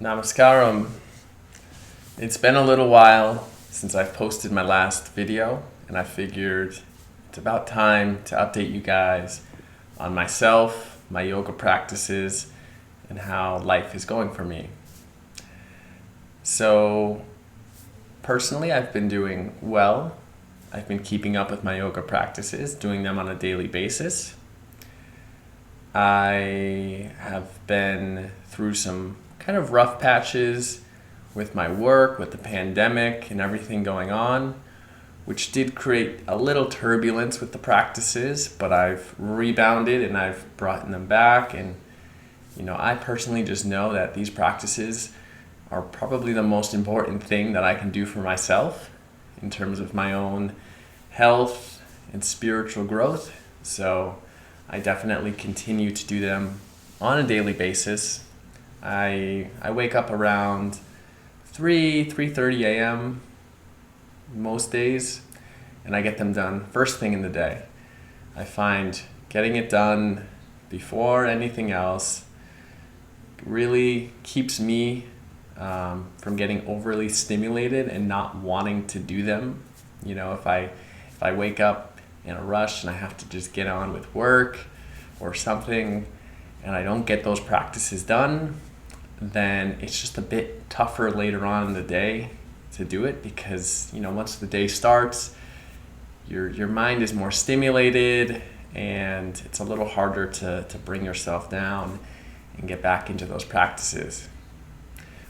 Namaskaram. It's been a little while since I've posted my last video, and I figured it's about time to update you guys on myself, my yoga practices, and how life is going for me. So, personally, I've been doing well. I've been keeping up with my yoga practices, doing them on a daily basis. I have been through some kind of rough patches with my work, with the pandemic and everything going on, which did create a little turbulence with the practices, but I've rebounded and I've brought them back. And, I personally just know that these practices are probably the most important thing that I can do for myself in terms of my own health and spiritual growth. So I definitely continue to do them on a daily basis. I wake up around 3:30 a.m. most days, and I get them done first thing in the day. I find getting it done before anything else really keeps me from getting overly stimulated and not wanting to do them. If I wake up in a rush and I have to just get on with work or something and I don't get those practices done, then it's just a bit tougher later on in the day to do it because, once the day starts, your mind is more stimulated and it's a little harder to bring yourself down and get back into those practices.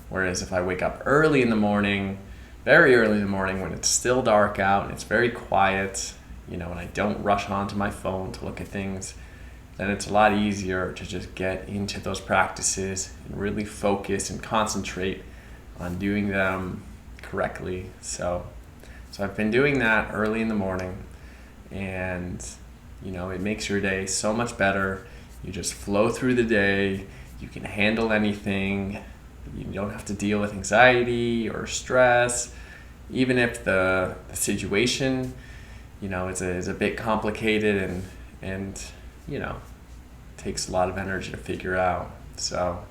Whereas if I wake up early in the morning, very early in the morning when it's still dark out and it's very quiet, and I don't rush onto my phone to look at things, then it's a lot easier to just get into those practices and really focus and concentrate on doing them correctly. So I've been doing that early in the morning, and it makes your day so much better. You just flow through the day. You can handle anything. You don't have to deal with anxiety or stress, even if the situation is a bit complicated and takes a lot of energy to figure out. So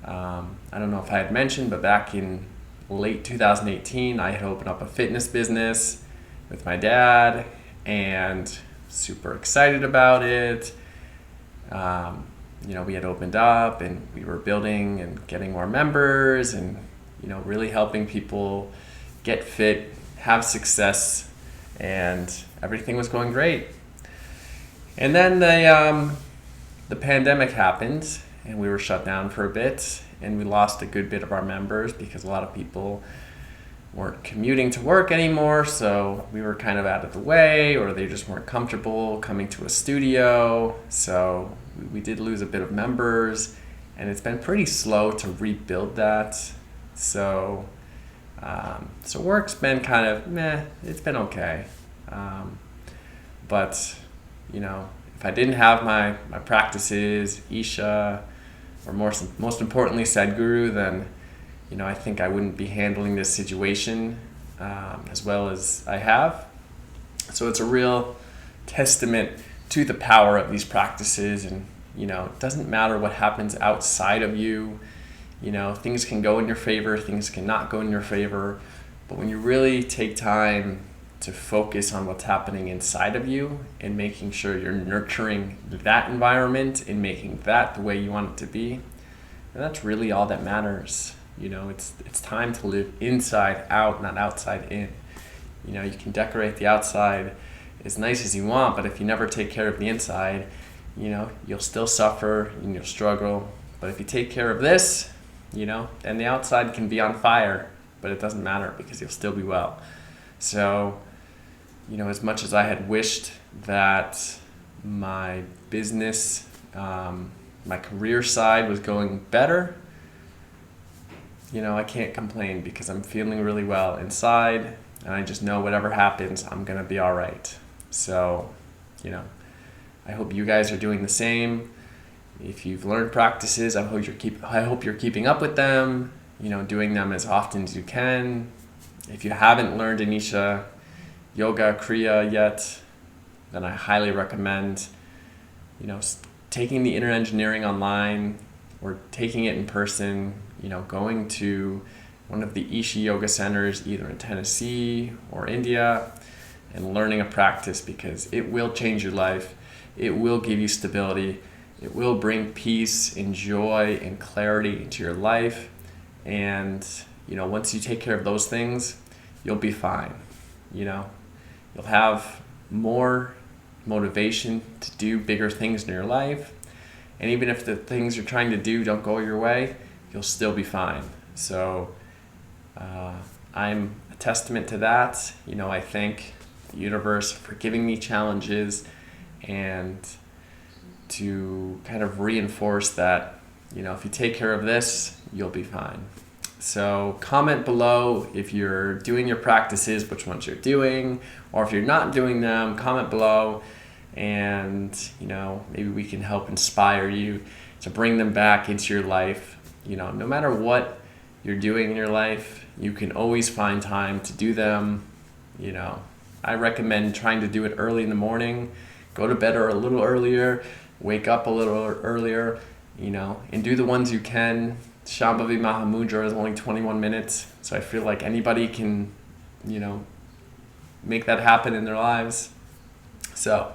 I don't know if I had mentioned, but back in late 2018, I had opened up a fitness business with my dad and super excited about it. We had opened up and we were building and getting more members and, really helping people get fit, have success, and everything was going great. And then the pandemic happened and we were shut down for a bit and we lost a good bit of our members because a lot of people weren't commuting to work anymore, so we were kind of out of the way, or they just weren't comfortable coming to a studio. So we did lose a bit of members, and it's been pretty slow to rebuild that. So work's been kind of meh. It's been okay, but if I didn't have my practices, Isha, or most importantly Sadhguru, then I think I wouldn't be handling this situation as well as I have. So it's a real testament to the power of these practices, and it doesn't matter what happens outside of you. Things can go in your favor, things cannot go in your favor, but when you really take time to focus on what's happening inside of you and making sure you're nurturing that environment and making that the way you want it to be, and that's really all that matters. It's time to live inside out, not outside in. You can decorate the outside as nice as you want, but if you never take care of the inside, you'll still suffer and you'll struggle. But if you take care of this, then the outside can be on fire, but it doesn't matter because you'll still be well. So, as much as I had wished that my business, my career side was going better, I can't complain because I'm feeling really well inside, and I just know whatever happens, I'm going to be all right. So, I hope you guys are doing the same. If you've learned practices, I hope you're keeping up with them, doing them as often as you can. If you haven't learned an Isha Yoga Kriya yet, then I highly recommend, taking the inner engineering online or taking it in person, going to one of the Isha Yoga centers, either in Tennessee or India, and learning a practice, because it will change your life. It will give you stability. It will bring peace and joy and clarity into your life. And, once you take care of those things, you'll be fine. You'll have more motivation to do bigger things in your life. And even if the things you're trying to do don't go your way, you'll still be fine. So I'm a testament to that. I thank the universe for giving me challenges, and to kind of reinforce that, if you take care of this, you'll be fine. So comment below if you're doing your practices, which ones you're doing, or if you're not doing them, comment below, and maybe we can help inspire you to bring them back into your life. No matter what you're doing in your life, you can always find time to do them. I recommend trying to do it early in the morning. Go to bed a little earlier, wake up a little earlier, and do the ones you can. Shambhavi Mahamudra is only 21 minutes, so I feel like anybody can, make that happen in their lives. So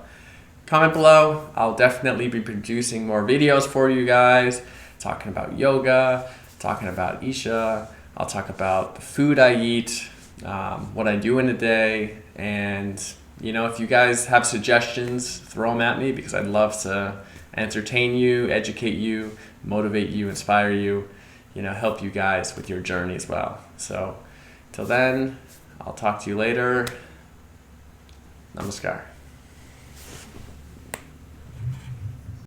comment below. I'll definitely be producing more videos for you guys, talking about yoga, talking about Isha. I'll talk about the food I eat, what I do in a day, and if you guys have suggestions, throw them at me, because I'd love to entertain you, educate you, motivate you, inspire you, help you guys with your journey as well. So till then, I'll talk to you later. Namaskar.